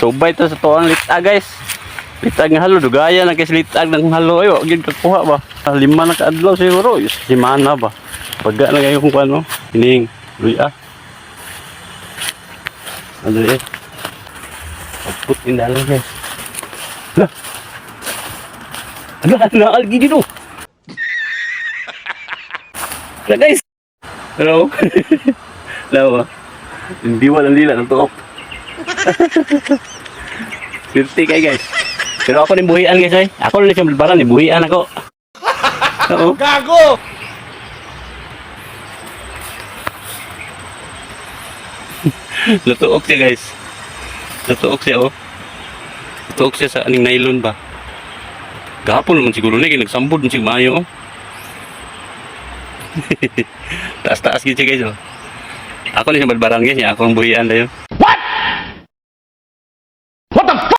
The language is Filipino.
Subay to sa tuwang litag guys. Litag nga halo, dugaya na kasi litag ng halo. Ayo, gid kakuha ba? 5 na kaadlaw siguro. Simana ba? Pagka na kayo kung ano. Hining, luya. Ano eh? Pagput in dalang guys. Lah! Agak na algi dito. Lah guys. Hello. Hello. Hindi wala nila ng tuok. Swerte kayo guys. Pero ako ni buhian guys ay. Ako rin siyang balbaran ni buhian ako. Oo. Gago! Natuok siya guys. Natuok siya oh. Natuok siya sa aning nylon ba. Gapon naman siguro na. Nagsambod na siya mayo oh. Taas-taas gitu guys oh. Ako rin siyang balbaran guys. Ako ang buhian na yun.